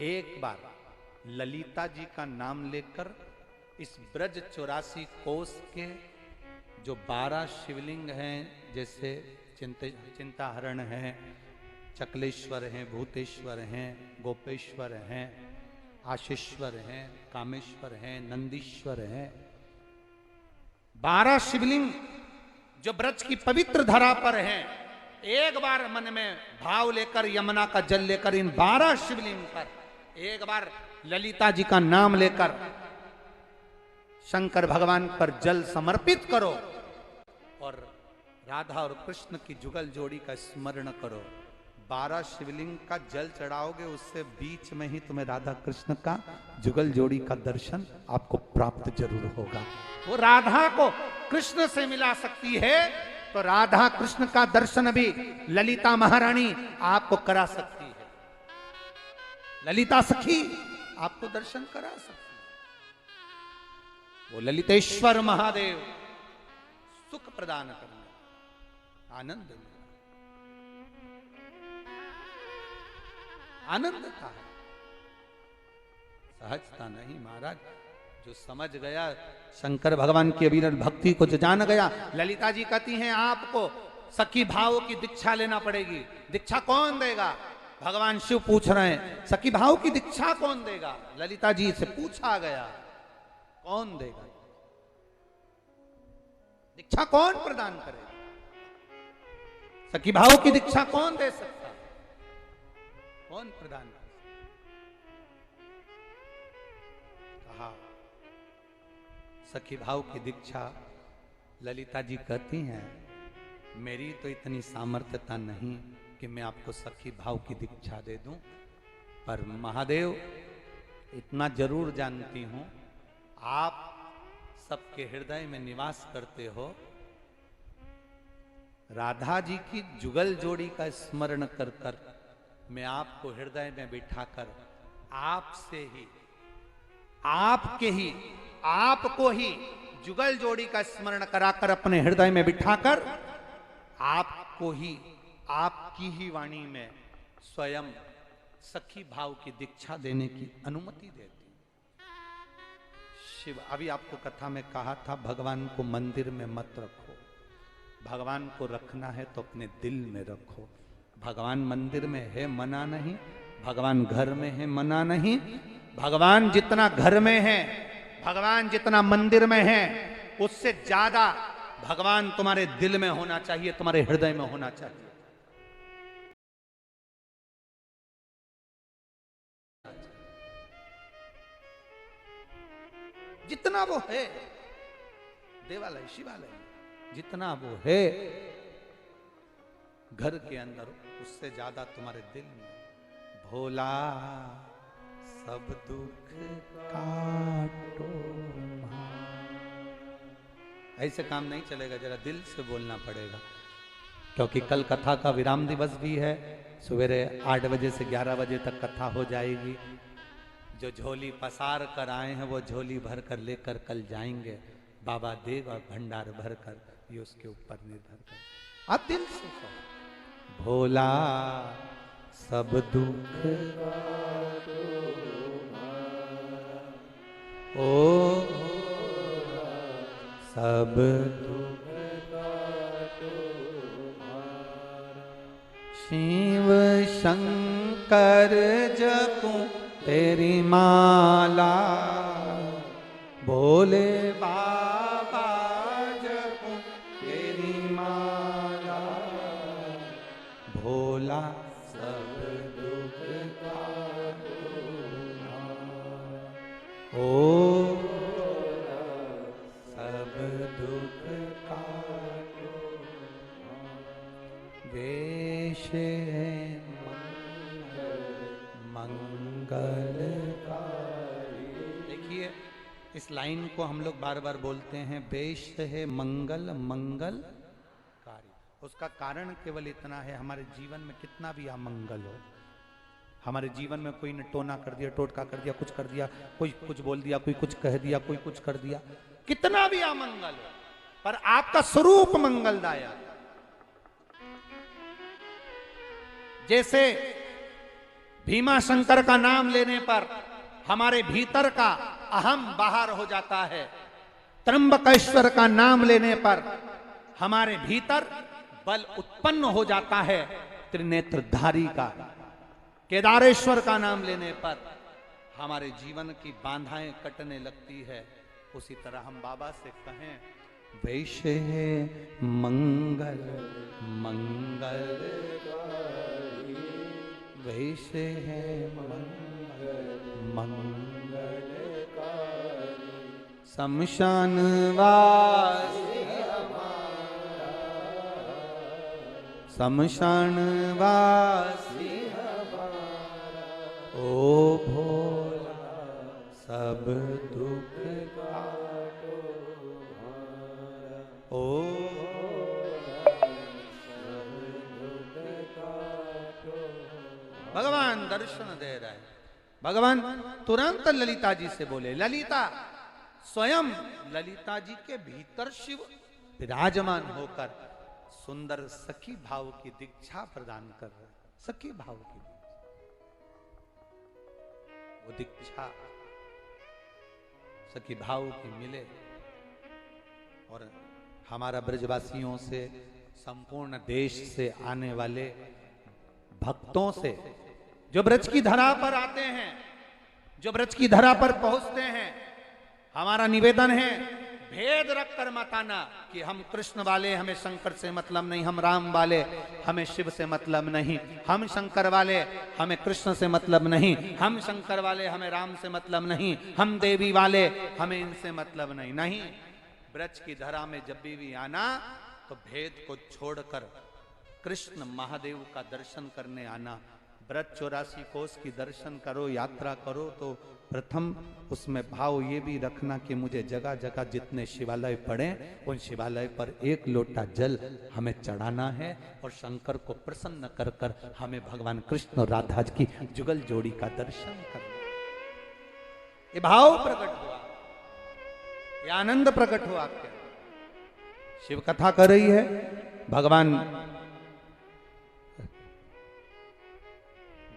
S1: एक बार ललिता जी का नाम लेकर इस ब्रज 84 कोस के जो 12 शिवलिंग हैं, जैसे चिंताहरण है, चकलेश्वर हैं, भूतेश्वर हैं, गोपेश्वर हैं, आशीश्वर हैं, कामेश्वर हैं, नंदीश्वर हैं, 12 शिवलिंग जो ब्रज की पवित्र धरा पर हैं, एक बार मन में भाव लेकर, यमुना का जल लेकर, इन 12 शिवलिंग पर एक बार ललिता जी का नाम लेकर शंकर भगवान पर जल समर्पित करो और राधा और कृष्ण की जुगल जोड़ी का स्मरण करो। 12 शिवलिंग का जल चढ़ाओगे, उससे बीच में ही तुम्हें राधा कृष्ण का जुगल जोड़ी का दर्शन आपको प्राप्त जरूर होगा। वो राधा को कृष्ण से मिला सकती है, तो राधा कृष्ण का दर्शन भी ललिता महारानी आपको करा सकती है। ललिता सखी आपको दर्शन करा सकती है। वो ललितेश्वर महादेव सुख प्रदान करने, आनंद आनंद था, सहजता नहीं महाराज। जो समझ गया शंकर भगवान की अविरल भक्ति को, जो जान गया, ललिता जी कहती हैं आपको सखी भाव की दीक्षा लेना पड़ेगी। दीक्षा कौन देगा? भगवान शिव पूछ रहे हैं, सखी भाव की दीक्षा कौन देगा? ललिता जी से पूछा गया, कौन देगा दीक्षा? कौन प्रदान करेगा? सखी भाव की दीक्षा कौन दे सकता? कौन प्रदान कर सकता? कहा सखी भाव की दीक्षा ललिता जी कहती हैं, मेरी तो इतनी सामर्थ्यता नहीं कि मैं आपको सखी भाव की दीक्षा दे दूं, पर महादेव इतना जरूर जानती हूं, आप सबके हृदय में निवास करते हो। राधा जी की जुगल जोड़ी का स्मरण कर कर मैं आपको हृदय में बिठाकर आपसे ही, आपके ही, आपको ही जुगल जोड़ी का स्मरण कराकर अपने हृदय में बिठाकर आपको ही, आपकी ही वाणी में स्वयं सखी भाव की दीक्षा देने की अनुमति देती। शिव, अभी आपको कथा में कहा था, भगवान को मंदिर में मत रखो। भगवान को रखना है तो अपने दिल में रखो। भगवान मंदिर में है मना नहीं, भगवान घर में है मना नहीं। भगवान जितना घर में है, भगवान जितना मंदिर में है, उससे ज्यादा भगवान तुम्हारे दिल में होना चाहिए, तुम्हारे हृदय में होना चाहिए। जितना वो है, देवालय शिवालय जितना वो है घर के अंदर, उससे ज्यादा तुम्हारे दिल में। भोला सब दुख काटो, ऐसे काम नहीं चलेगा, जरा दिल से बोलना पड़ेगा। क्योंकि कल कथा का विराम दिवस भी है, सवेरे 8 बजे से 11 बजे तक कथा हो जाएगी। जो झोली पसार कर आए हैं वो झोली भर कर लेकर कल जाएंगे। बाबा देव और भंडार भर कर, ये उसके ऊपर निर्भर कर। आप दिल से कहो, भोला सब दुख ओ सब दुख शिव शंकर जपूं तेरी माला, भोले बाबा जपूं तेरी माला, भोला सब दुख काटो ओ सब दुख काटो। वेश मंगलकारी। देखिए इस लाइन को हम लोग बार बार बोलते हैं, वेश है मंगल मंगलकारी। उसका कारण केवल इतना है, हमारे जीवन में कितना भी अमंगल हो, हमारे जीवन में कोई ने टोना कर दिया, टोटका कर दिया, कुछ कर दिया, कोई कुछ बोल दिया, कोई कुछ कह दिया, कोई कुछ कर दिया, कितना भी अमंगल हो, पर आपका स्वरूप मंगलदायक। जैसे भीमा शंकर का नाम लेने पर हमारे भीतर का अहम बाहर हो जाता है। त्र्यंबकेश्वर का नाम लेने पर हमारे भीतर बल उत्पन्न हो जाता है त्रिनेत्रधारी का। केदारेश्वर का नाम लेने पर हमारे जीवन की बाधाएं कटने लगती है। उसी तरह हम बाबा से कहें, वैसे है मंगल मंगल, वैसे है मंगल मंगल, शमशान वासी शमशान वासी ओ भोला, सब दुख काटो ओ सब दुख काटो। भगवान दर्शन दे रहे हैं। भगवान तुरंत ललिता जी से बोले, ललिता स्वयं ललिता जी के भीतर शिव विराजमान होकर सुंदर सखी भाव की दीक्षा प्रदान कर रहे। सखी भाव की वो दीक्षा सखी भाव की मिले और हमारा ब्रजवासियों से, संपूर्ण देश से आने वाले भक्तों से, जो ब्रज की धरा पर आते हैं, जो ब्रज की धरा पर पहुंचते हैं, हमारा निवेदन है भेद रखकर मत आना कि हम कृष्ण वाले, हमें शंकर से मतलब नहीं, हम राम वाले, हमें शिव से मतलब नहीं, हम शंकर वाले, हमें कृष्ण से मतलब नहीं, हम शंकर वाले, हमें राम से मतलब नहीं, हम देवी वाले, हमें इनसे मतलब नहीं। नहीं, ब्रज की धरा में जब भी आना तो भेद को छोड़कर कृष्ण महादेव का दर्शन करने आना। ब्रज 84 कोस की दर्शन करो, यात्रा करो तो प्रथम उसमें भाव ये भी रखना कि मुझे जगह जगह जितने शिवालय पड़े उन शिवालय पर एक लोटा जल हमें चढ़ाना है और शंकर को प्रसन्न कर कर हमें भगवान कृष्ण और राधा की जुगल जोड़ी का दर्शन करना। ये भाव प्रकट हुआ, ये आनंद प्रकट हुआ। क्या शिव कथा कर रही है, भगवान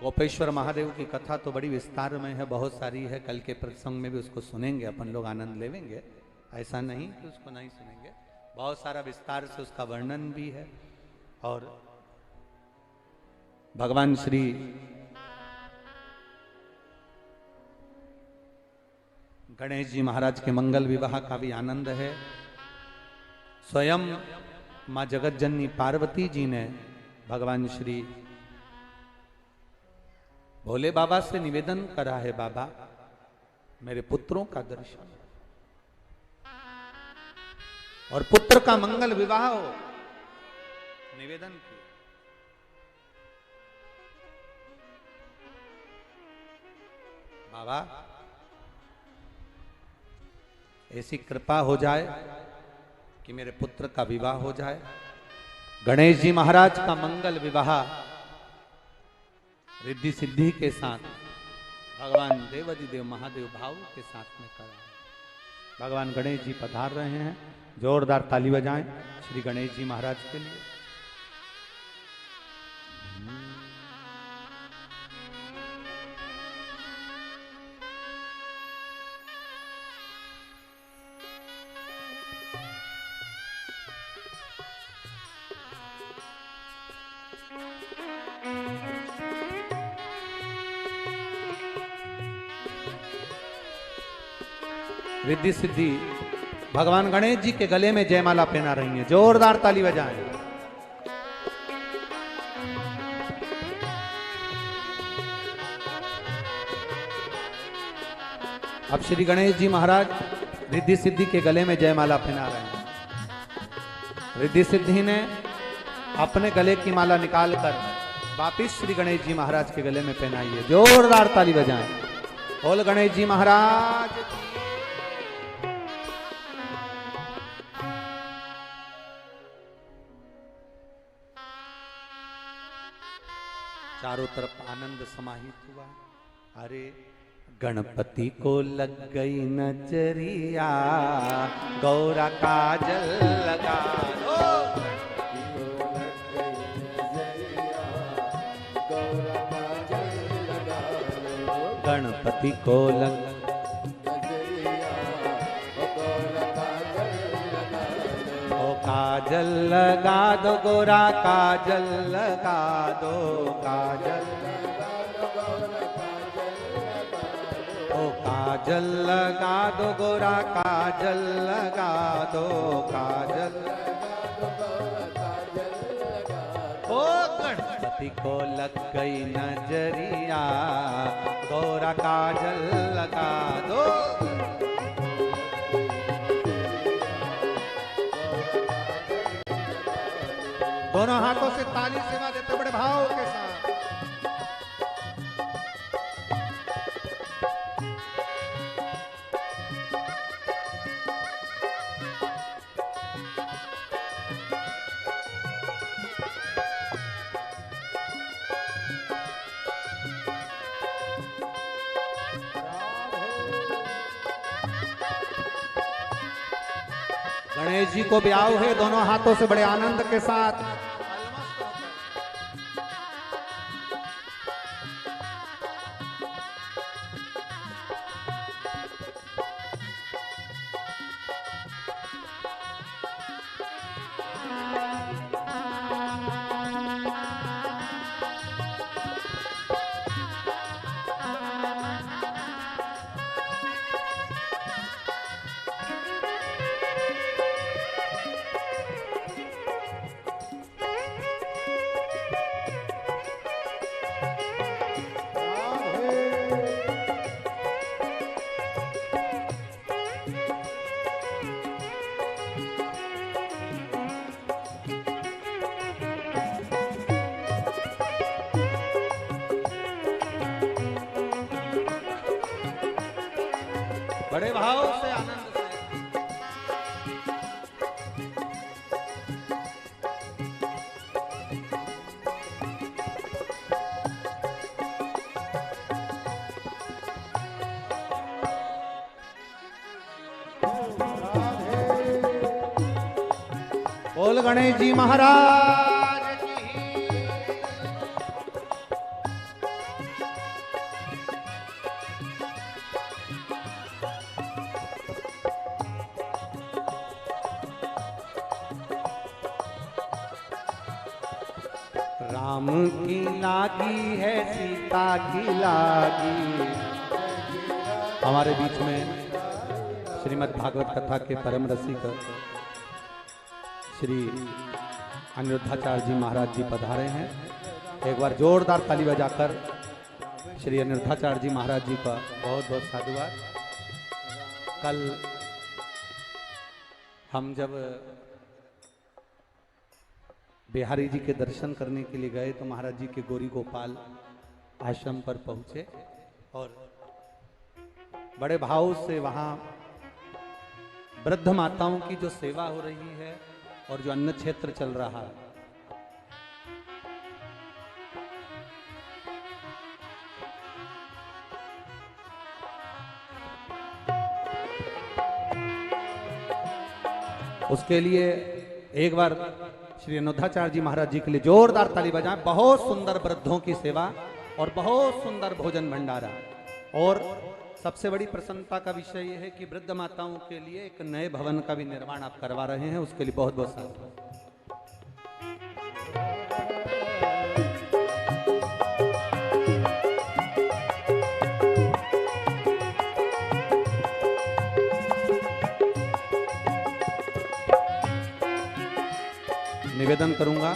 S1: गोपेश्वर महादेव की कथा तो बड़ी विस्तार में है, बहुत सारी है। कल के प्रसंग में भी उसको सुनेंगे, अपन लोग आनंद लेंगे, ऐसा नहीं कि उसको नहीं सुनेंगे। बहुत सारा विस्तार से उसका वर्णन भी है। और भगवान श्री गणेश जी महाराज के मंगल विवाह का भी आनंद है। स्वयं मां जगतजननी पार्वती जी ने भगवान श्री भोले बाबा से निवेदन करा है, बाबा मेरे पुत्रों का दर्शन और पुत्र का मंगल विवाह हो, निवेदन किया। बाबा ऐसी कृपा हो जाए कि मेरे पुत्र का विवाह हो जाए। गणेश जी महाराज का मंगल विवाह रिद्धि सिद्धि के साथ भगवान देवाधिदेव महादेव भाव के साथ में करा। भगवान गणेश जी पधार रहे हैं, जोरदार ताली बजाएं श्री गणेश जी महाराज के लिए। रिद्धि सिद्धि भगवान गणेश जी के गले में जयमाला पहना रही हैं, जोरदार ताली बजाएं। अब श्री गणेश जी महाराज रिद्धि सिद्धि के गले में जयमाला पहना रहे हैं। रिद्धि सिद्धि ने अपने गले की माला निकालकर वापिस श्री गणेश जी महाराज के गले में पहनाई है, जोरदार ताली बजाएं। बोल गणेश जी महाराज। चारों तरफ आनंद समाहित हुआ। अरे गणपति को लग गई नजरिया, गौरा काजल लगा दो। गणपति को लग काजल लगा दो गोरा काजल लगा दो, काजल ओ काजल लगा दो गोरा काजल लगा दो, काजल ओ गणपति को लग गई नजरिया गोरा काजल लगा दो। दोनों हाथों से ताली सेवा देते बड़े भाव के साथ। गणेश जी को ब्याह है दोनों हाथों से बड़े आनंद के साथ। बड़े भाव से आनंद से। बोल गणेश जी महाराज राम की लागी है सीता की लागी। हमारे बीच में श्रीमद् भागवत कथा के परम रसिक श्री अनिरुद्धाचार्य जी महाराज जी पधारे हैं। एक बार जोरदार ताली बजाकर श्री अनिरुद्धाचार्य जी महाराज जी का बहुत बहुत साधुवाद। कल हम जब बिहारी जी के दर्शन करने के लिए गए तो महाराज जी के गौरी गोपाल आश्रम पर पहुंचे और बड़े भाव से वहां वृद्ध माताओं की जो सेवा हो रही है और जो अन्न क्षेत्र चल रहा है, उसके लिए एक बार श्री अनिरुद्धाचार्य जी महाराज जी के लिए जोरदार ताली बजाएं। बहुत सुंदर वृद्धों की सेवा और बहुत सुंदर भोजन भंडारा। और सबसे बड़ी प्रसन्नता का विषय यह है कि वृद्ध माताओं के लिए एक नए भवन का भी निर्माण आप करवा रहे हैं, उसके लिए बहुत बहुत साधुवाद। निवेदन करूंगा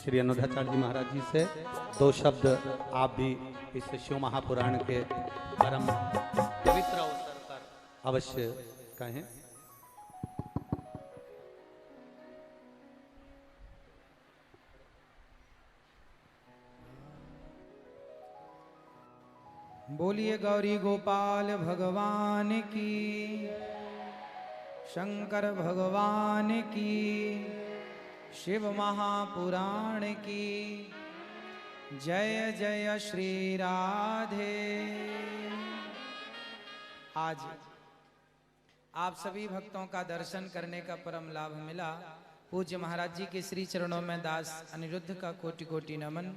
S1: श्री अनिरुद्धाचार्य जी महाराज जी से दो शब्द आप भी इस शिव महापुराण के परम पवित्र अवसर पर अवश्य कहें।
S2: बोलिए गौरी गोपाल भगवान की, शंकर भगवान की, शिव महापुराण की जय जय श्री राधे। आज आप सभी भक्तों का दर्शन करने का परम लाभ मिला। पूज्य महाराज जी के श्री चरणों में दास अनिरुद्ध का कोटि कोटि नमन।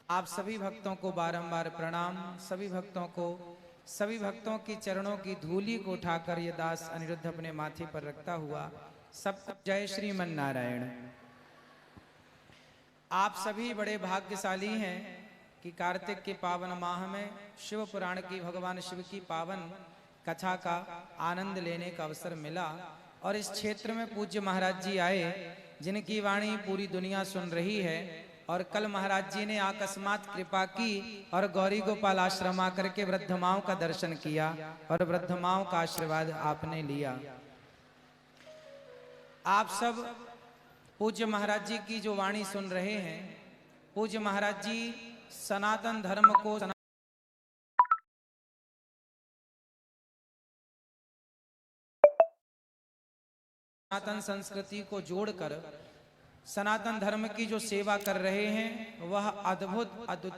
S2: आप सभी भक्तों को बारंबार प्रणाम। सभी भक्तों की चरणों की धूली को उठाकर ये दास अनिरुद्ध अपने माथे पर रखता हुआ सब जय श्रीमन नारायण। आप सभी बड़े भाग्यशाली हैं कि कार्तिक के पावन माह में शिव पुराण की, भगवान शिव की पावन कथा का आनंद लेने का अवसर मिला। और इस क्षेत्र में पूज्य महाराज जी आए, जिनकी वाणी पूरी दुनिया सुन रही है। और कल महाराज जी ने अकस्मात कृपा की और गौरी गोपाल आश्रम आकर के वृद्ध माओं का दर्शन किया और वृद्ध माओं का आशीर्वाद आपने लिया। आप सब पूज्य महाराज जी की जो वाणी सुन रहे हैं, पूज्य महाराज जी सनातन धर्म को, सनातन संस्कृति को जोड़कर सनातन धर्म की जो सेवा कर रहे हैं, वह अद्भुत अद्वितीय